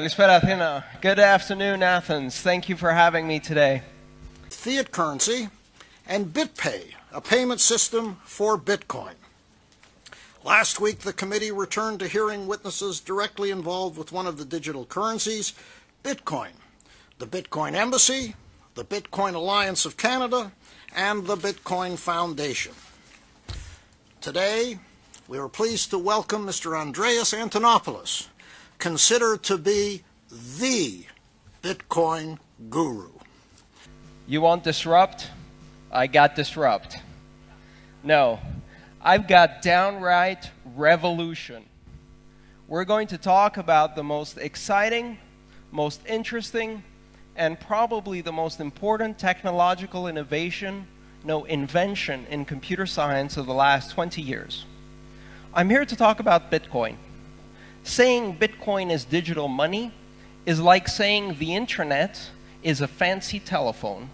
Kalispera Athena. Good afternoon, Athens. Thank you for having me today. Fiat currency and BitPay, a payment system for Bitcoin. Last week, the committee returned to hearing witnesses directly involved with one of the digital currencies, Bitcoin, the Bitcoin Embassy, the Bitcoin Alliance of Canada, and the Bitcoin Foundation. Today, we are pleased to welcome Mr. Andreas Antonopoulos, considered to be the Bitcoin guru. You want disrupt? I got disrupt. No, I've got downright revolution. We're going to talk about the most exciting, most interesting, and probably the most important technological innovation, invention in computer science of the last 20 years. I'm here to talk about Bitcoin. Saying Bitcoin is digital money is like saying the internet is a fancy telephone.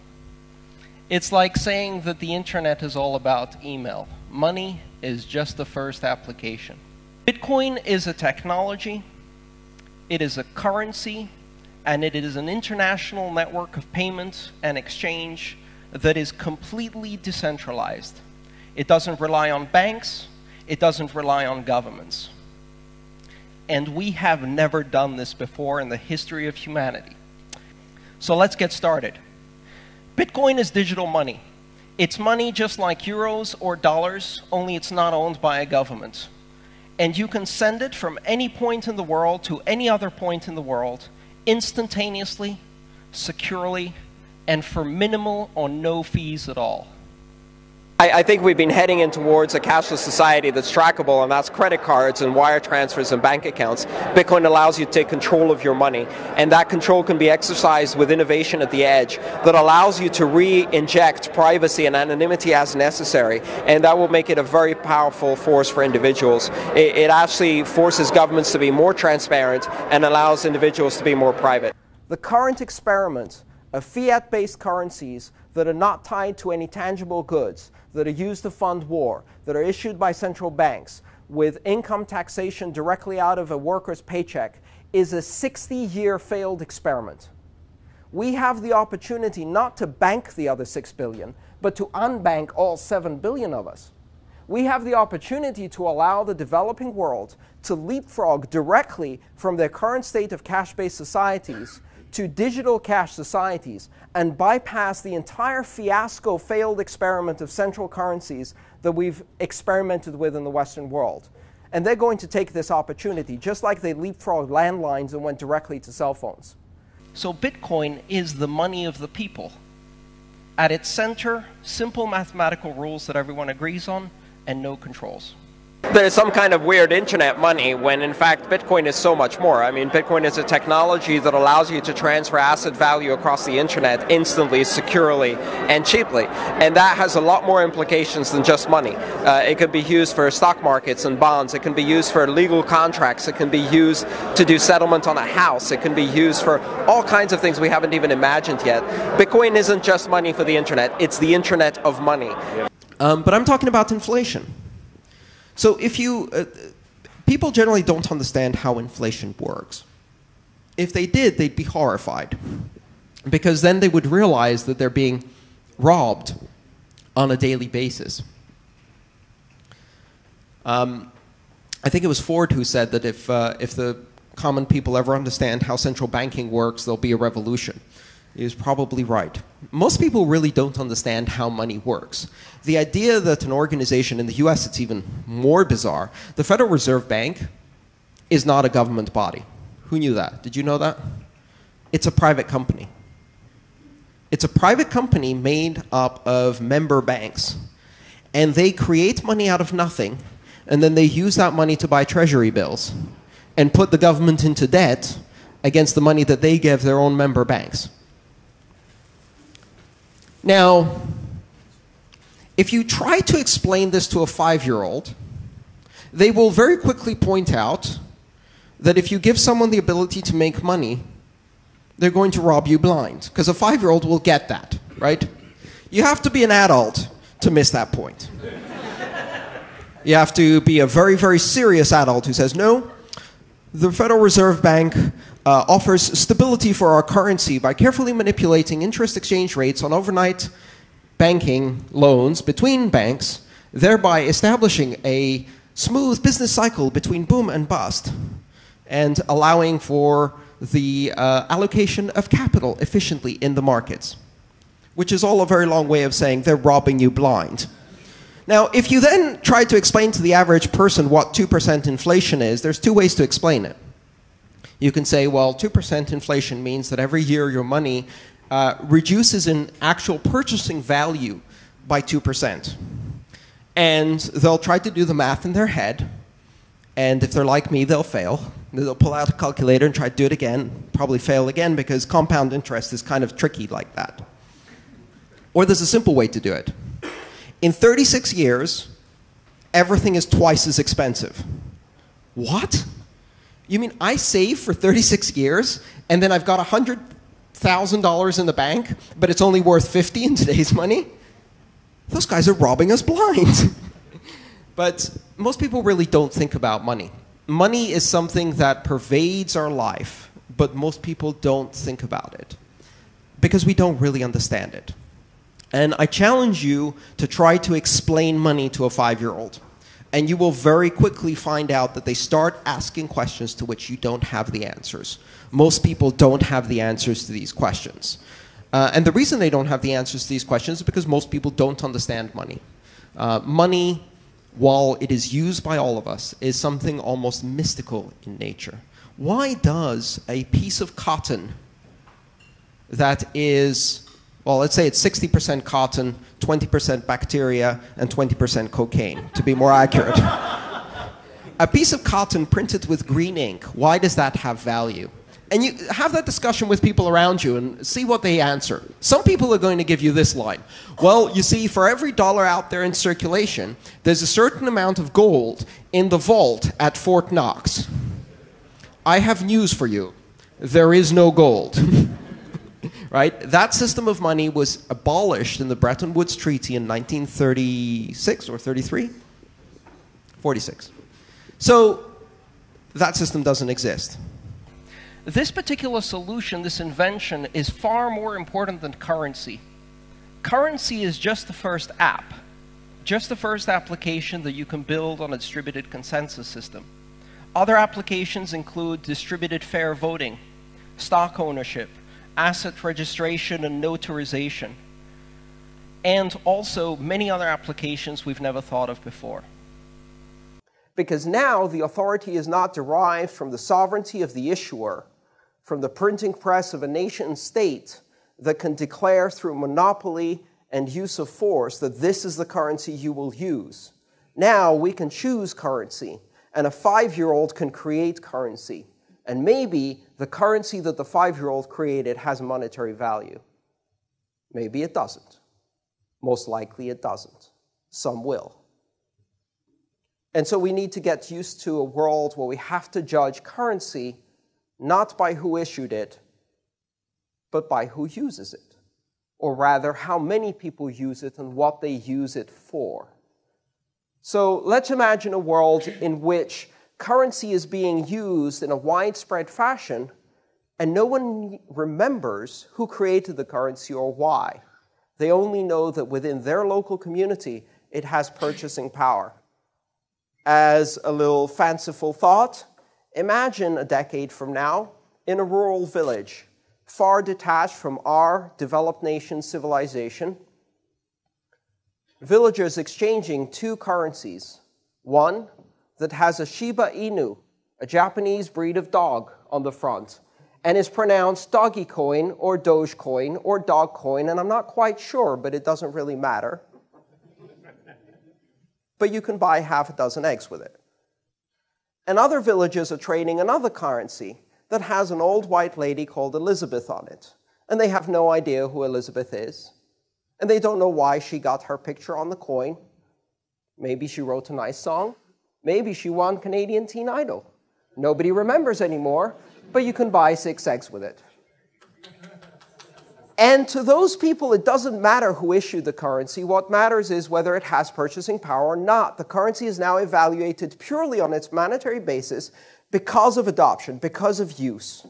It's like saying that the internet is all about email. Money is just the first application. Bitcoin is a technology, it is a currency, and it is an international network of payments and exchange that is completely decentralized. It doesn't rely on banks, it doesn't rely on governments. And we have never done this before in the history of humanity. So let's get started. Bitcoin is digital money. It's money just like euros or dollars, only it's not owned by a government. And you can send it from any point in the world to any other point in the world instantaneously, securely, and for minimal or no fees at all. I think we've been heading in towards a cashless society that's trackable, and that's credit cards and wire transfers and bank accounts. Bitcoin allows you to take control of your money, and that control can be exercised with innovation at the edge that allows you to re-inject privacy and anonymity as necessary, and that will make it a very powerful force for individuals. It actually forces governments to be more transparent and allows individuals to be more private. The current experiment of fiat-based currencies that are not tied to any tangible goods, that are used to fund war, that are issued by central banks, with income taxation directly out of a worker's paycheck, is a 60-year failed experiment. We have the opportunity not to bank the other 6 billion, but to unbank all 7 billion of us. We have the opportunity to allow the developing world to leapfrog directly from their current state of cash-based societies to digital cash societies and bypass the entire fiasco failed experiment of central currencies that we've experimented with in the Western world. And they're going to take this opportunity, just like they leapfrogged landlines and went directly to cell phones. So Bitcoin is the money of the people. At its center, simple mathematical rules that everyone agrees on and no controls. There's some kind of weird internet money when in fact Bitcoin is so much more. I mean, Bitcoin is a technology that allows you to transfer asset value across the internet instantly, securely, and cheaply. And that has a lot more implications than just money. It can be used for stock markets and bonds. It can be used for legal contracts. It can be used to do settlement on a house. It can be used for all kinds of things we haven't even imagined yet. Bitcoin isn't just money for the internet. It's the internet of money. But I'm talking about inflation. So if people generally don't understand how inflation works. If they did, they'd be horrified, because then they would realize that they're being robbed on a daily basis. I think it was Ford who said that if the common people ever understand how central banking works, there'll be a revolution. He was probably right. Most people really don't understand how money works. The idea that an organization in the US, it's even more bizarre. The Federal Reserve Bank is not a government body. Who knew that? Did you know that? It's a private company. It's a private company made up of member banks. And they create money out of nothing, and then they use that money to buy treasury bills and put the government into debt against the money that they give their own member banks. Now, if you try to explain this to a 5-year-old, they will very quickly point out that if you give someone the ability to make money, they're going to rob you blind, because a 5-year-old will get that, right? You have to be an adult to miss that point. You have to be a very, very serious adult who says, no, the Federal Reserve Bank offers stability for our currency by carefully manipulating interest exchange rates on overnight banking loans between banks, thereby establishing a smooth business cycle between boom and bust, and allowing for the allocation of capital efficiently in the markets, which is all a very long way of saying they're robbing you blind. Now, if you then try to explain to the average person what 2% inflation is, there's two ways to explain it. You can say, well, 2% inflation means that every year your money reduces in actual purchasing value by 2%. And they'll try to do the math in their head, and if they're like me, they'll fail. They'll pull out a calculator and try to do it again, probably fail again, because compound interest is kind of tricky like that. Or there's a simple way to do it. In 36 years, everything is twice as expensive. What? You mean I save for 36 years, and then I've got $100,000 in the bank, but it's only worth 50 in today's money? Those guys are robbing us blind. But most people really don't think about money. Money is something that pervades our life, but most people don't think about it because we don't really understand it. And I challenge you to try to explain money to a 5-year-old. And you will very quickly find out that they start asking questions to which you don't have the answers. Most people don't have the answers to these questions. And the reason they don't have the answers to these questions is because most people don't understand money. Money, while it is used by all of us, is something almost mystical in nature. Why does a piece of cotton that is, well, let's say it's 60% cotton, 20% bacteria, and 20% cocaine, to be more accurate. A piece of cotton printed with green ink, why does that have value? And you have that discussion with people around you and see what they answer. Some people are going to give you this line. Well, you see, for every dollar out there in circulation, there's a certain amount of gold in the vault at Fort Knox. I have news for you. There is no gold. Right? That system of money was abolished in the Bretton Woods Treaty in 1936 or 33? 46. So that system doesn't exist. This particular solution, this invention, is far more important than currency. Currency is just the first app, just the first application that you can build on a distributed consensus system. Other applications include distributed fair voting, stock ownership, asset registration and notarization, and also many other applications we've never thought of before. Because now the authority is not derived from the sovereignty of the issuer, from the printing press of a nation state that can declare through monopoly and use of force that this is the currency you will use. Now we can choose currency, and a 5-year-old can create currency. And maybe the currency that the 5-year-old created has monetary value. Maybe it doesn't. Most likely it doesn't. Some will. And so we need to get used to a world where we have to judge currency not by who issued it, but by who uses it. Or rather, how many people use it and what they use it for. So let's imagine a world in which currency is being used in a widespread fashion, and no one remembers who created the currency or why. They only know that within their local community, it has purchasing power. As a little fanciful thought, imagine a decade from now in a rural village, far detached from our developed nation civilization, villagers exchanging two currencies, one that has a Shiba Inu, a Japanese breed of dog, on the front, and is pronounced doggy coin or doge coin or dog coin, and I'm not quite sure, but it doesn't really matter. But you can buy half a dozen eggs with it. And other villages are trading another currency that has an old white lady called Elizabeth on it, and they have no idea who Elizabeth is, and they don't know why she got her picture on the coin. Maybe she wrote a nice song. Maybe she won Canadian Teen Idol. Nobody remembers anymore, but you can buy 6 eggs with it. And to those people, it doesn't matter who issued the currency. What matters is whether it has purchasing power or not. The currency is now evaluated purely on its monetary basis because of adoption, because of use.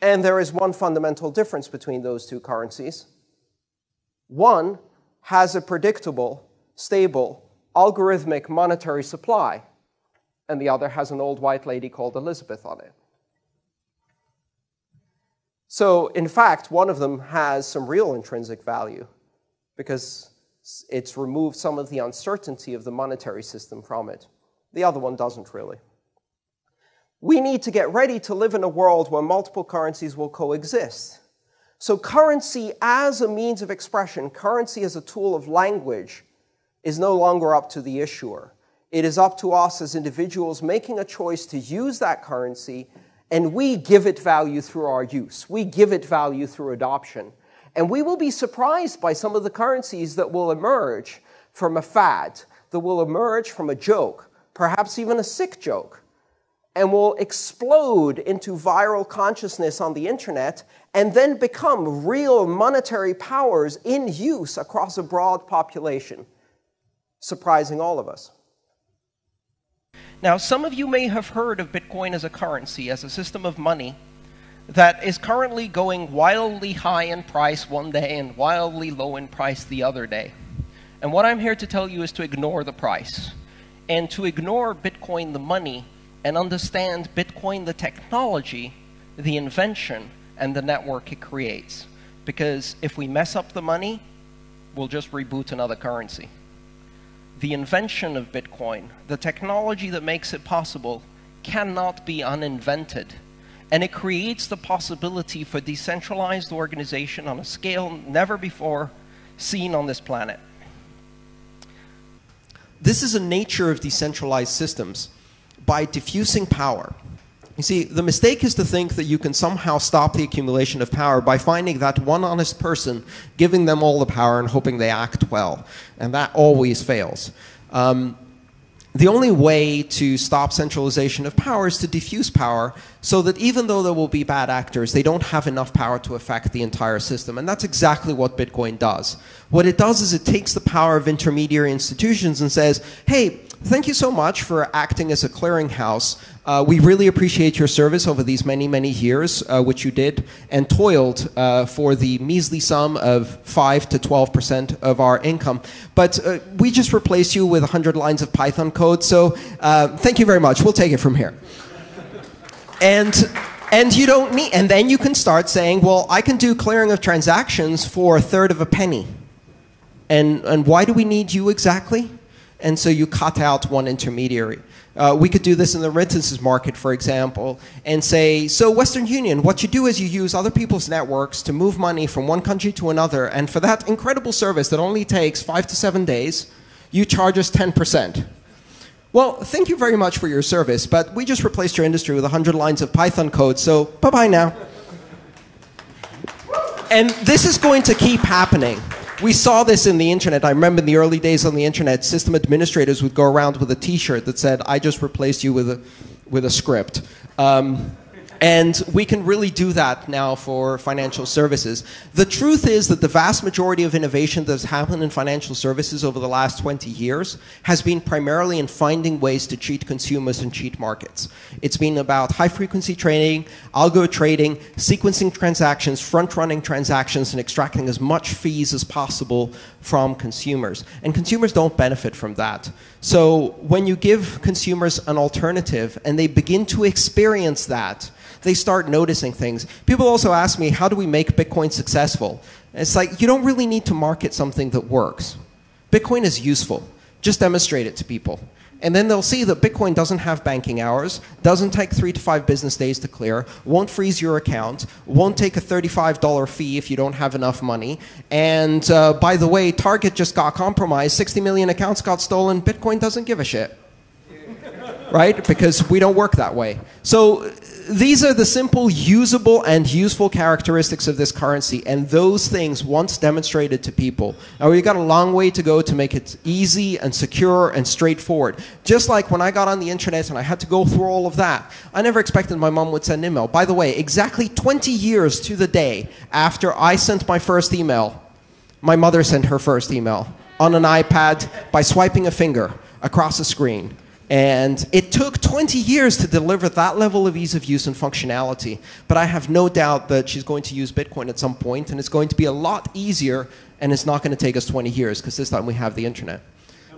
And there is one fundamental difference between those two currencies. One has a predictable, stable, algorithmic monetary supply, and the other has an old white lady called Elizabeth on it. So, in fact, one of them has some real intrinsic value because it's removed some of the uncertainty of the monetary system from it. The other one doesn't really. We need to get ready to live in a world where multiple currencies will coexist. So currency as a means of expression, currency as a tool of language, is no longer up to the issuer. It is up to us as individuals making a choice to use that currency, and we give it value through our use. We give it value through adoption. And we will be surprised by some of the currencies that will emerge from a fad, that will emerge from a joke, perhaps even a sick joke, and will explode into viral consciousness on the internet and then become real monetary powers in use across a broad population, surprising all of us. Now, some of you may have heard of Bitcoin as a currency, as a system of money that is currently going wildly high in price one day and wildly low in price the other day. And what I'm here to tell you is to ignore the price and to ignore Bitcoin the money and understand Bitcoin the technology, the invention, and the network it creates. Because if we mess up the money, we'll just reboot another currency. The invention of Bitcoin, the technology that makes it possible, cannot be uninvented. And it creates the possibility for decentralized organization on a scale never before seen on this planet. This is a nature of decentralized systems. By diffusing power. You see, the mistake is to think that you can somehow stop the accumulation of power by finding that one honest person, giving them all the power and hoping they act well. And that always fails. The only way to stop centralization of power is to diffuse power so that even though there will be bad actors, they don't have enough power to affect the entire system. And that's exactly what Bitcoin does. What it does is it takes the power of intermediary institutions and says, hey, thank you so much for acting as a clearinghouse. We really appreciate your service over these many, many years, which you did, and toiled for the measly sum of 5 to 12% of our income. But we just replaced you with 100 lines of Python code, so thank you very much. We'll take it from here. And you don't need, and then you can start saying, well, I can do clearing of transactions for 1/3 of a penny. And why do we need you exactly? And so you cut out one intermediary. We could do this in the remittances market, for example, and say, so Western Union, what you do is you use other people's networks to move money from one country to another, and for that incredible service that only takes 5 to 7 days, you charge us 10%. Well, thank you very much for your service, but we just replaced your industry with 100 lines of Python code, so bye-bye now. And this is going to keep happening. We saw this in the internet. I remember in the early days on the internet, system administrators would go around with a T-shirt that said, I just replaced you with a script. And we can really do that now for financial services. The truth is that the vast majority of innovation that's happened in financial services over the last 20 years has been primarily in finding ways to cheat consumers and cheat markets. It's been about high-frequency trading, algo trading, sequencing transactions, front-running transactions, and extracting as much fees as possible from consumers. And consumers don't benefit from that. So when you give consumers an alternative and they begin to experience that, they start noticing things. People also ask me, how do we make Bitcoin successful? And it's like, you don't really need to market something that works. Bitcoin is useful. Just demonstrate it to people. And then they'll see that Bitcoin doesn't have banking hours, doesn't take 3 to 5 business days to clear, won't freeze your account, won't take a $35 fee if you don't have enough money. And by the way, Target just got compromised, 60 million accounts got stolen, Bitcoin doesn't give a shit. Right? Because we don't work that way. So these are the simple, usable, and useful characteristics of this currency, and those things, once demonstrated to people, now we've got a long way to go to make it easy and secure and straightforward. Just like when I got on the internet and I had to go through all of that, I never expected my mom would send an email. By the way, exactly 20 years to the day after I sent my first email, my mother sent her first email on an iPad by swiping a finger across a screen. And it took 20 years to deliver that level of ease of use and functionality. But I have no doubt that she's going to use Bitcoin at some point, and it's going to be a lot easier, and it's not going to take us 20 years, because this time we have the internet.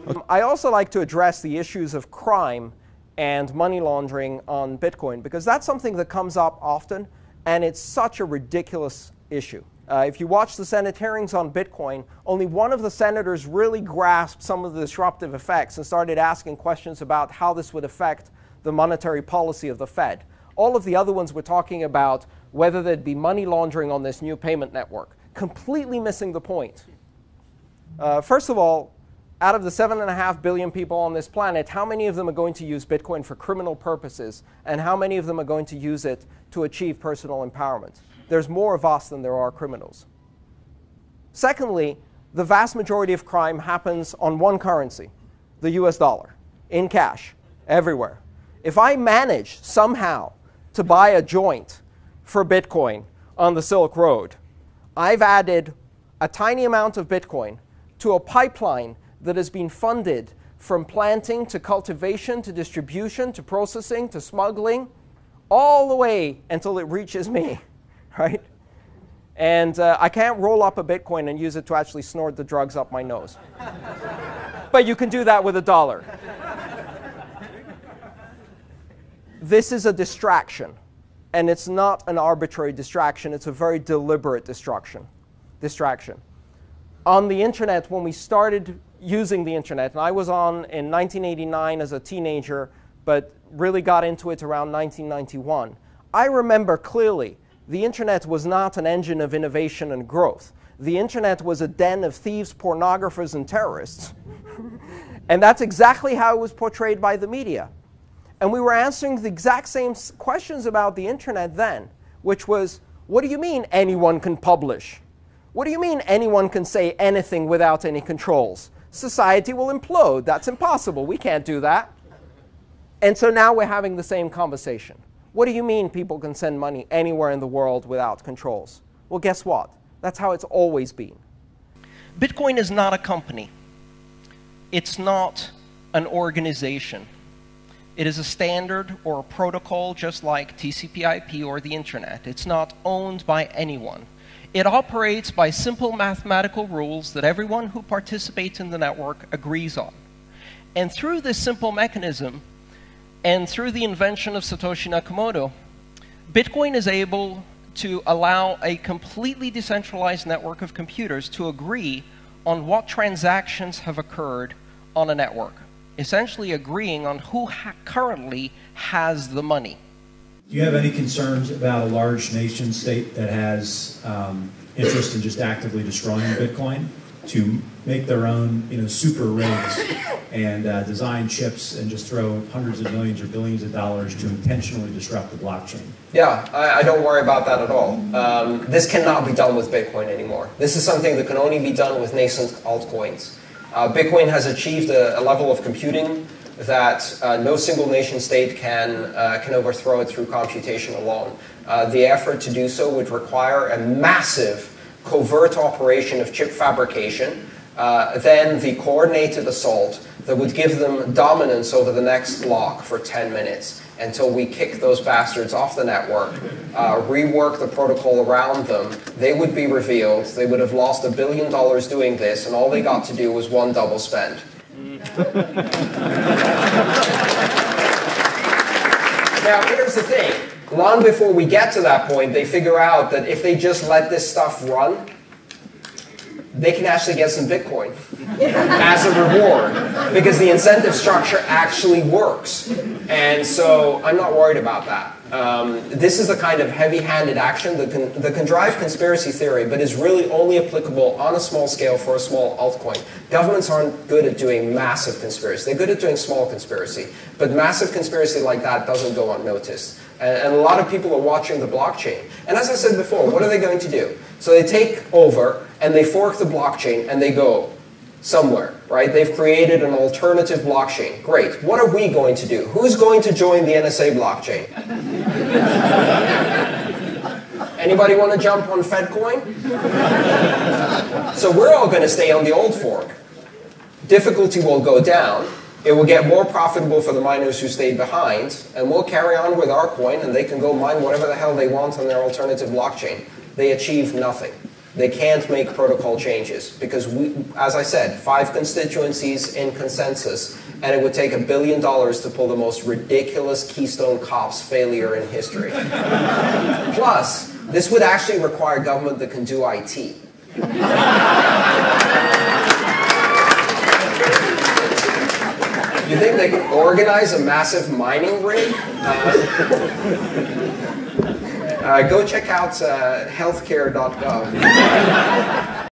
Okay. I also like to address the issues of crime and money laundering on Bitcoin, because that's something that comes up often, and it's such a ridiculous issue. If you watch the Senate hearings on Bitcoin, only one of the senators really grasped some of the disruptive effects and started asking questions about how this would affect the monetary policy of the Fed. All of the other ones were talking about whether there'd be money laundering on this new payment network, completely missing the point. First of all, out of the 7.5 billion people on this planet, how many of them are going to use Bitcoin for criminal purposes, and how many of them are going to use it to achieve personal empowerment? There's more of us than there are criminals. Secondly, the vast majority of crime happens on one currency, the US dollar, in cash, everywhere. If I manage somehow to buy a joint for Bitcoin on the Silk Road, I've added a tiny amount of Bitcoin to a pipeline that has been funded from planting to cultivation to distribution to processing to smuggling, all the way until it reaches me. Right? And I can't roll up a Bitcoin and use it to actually snort the drugs up my nose. But you can do that with $1. This is a distraction. And it's not an arbitrary distraction. It's a very deliberate distraction. On the internet, when we started using the internet, and I was on in 1989 as a teenager, but really got into it around 1991, I remember clearly the internet was not an engine of innovation and growth. The internet was a den of thieves, pornographers, and terrorists. And that's exactly how it was portrayed by the media. And we were answering the exact same questions about the internet then, which was, what do you mean anyone can publish? What do you mean anyone can say anything without any controls? Society will implode. That's impossible. We can't do that. And so now we're having the same conversation. What do you mean people can send money anywhere in the world without controls? Well, guess what? That's how it's always been. Bitcoin is not a company. It's not an organization. It is a standard or a protocol just like TCP/IP or the internet. It's not owned by anyone. It operates by simple mathematical rules that everyone who participates in the network agrees on. And through this simple mechanism, and through the invention of Satoshi Nakamoto, Bitcoin is able to allow a completely decentralized network of computers to agree on what transactions have occurred on a network, essentially agreeing on who currently has the money. Do you have any concerns about a large nation state that has interest in just actively destroying Bitcoin to make their own, super rigs and design chips and just throw hundreds of millions or billions of dollars to intentionally disrupt the blockchain? Yeah, I don't worry about that at all. This cannot be done with Bitcoin anymore. This is something that can only be done with nascent altcoins. Bitcoin has achieved a level of computing that no single nation state can overthrow it through computation alone. The effort to do so would require a massive covert operation of chip fabrication, then the coordinated assault that would give them dominance over the next block for 10 minutes until we kick those bastards off the network, rework the protocol around them. They would be revealed. They would have lost $1 billion doing this, and all they got to do was one double spend. Now, here's the thing. Long before we get to that point, they figure out that if they just let this stuff run, they can actually get some Bitcoin as a reward, because the incentive structure actually works. And so I'm not worried about that. This is the kind of heavy-handed action that can drive conspiracy theory, but is really only applicable on a small scale for a small altcoin. Governments aren't good at doing massive conspiracy. They're good at doing small conspiracy. But massive conspiracy like that doesn't go unnoticed. And a lot of people are watching the blockchain. And as I said before, what are they going to do? So they take over and they fork the blockchain and they go somewhere, right? They've created an alternative blockchain. Great. What are we going to do? Who's going to join the NSA blockchain? Anybody want to jump on FedCoin? So we're all going to stay on the old fork. Difficulty will go down, It will get more profitable for the miners who stayed behind, and we'll carry on with our coin, and they can go mine whatever the hell they want on their alternative blockchain. They achieve nothing. They can't make protocol changes because, as I said, 5 constituencies in consensus, and it would take $1 billion to pull the most ridiculous Keystone Cops failure in history. Plus, this would actually require government that can do IT. You think they could organize a massive mining rig? Go check out healthcare.gov.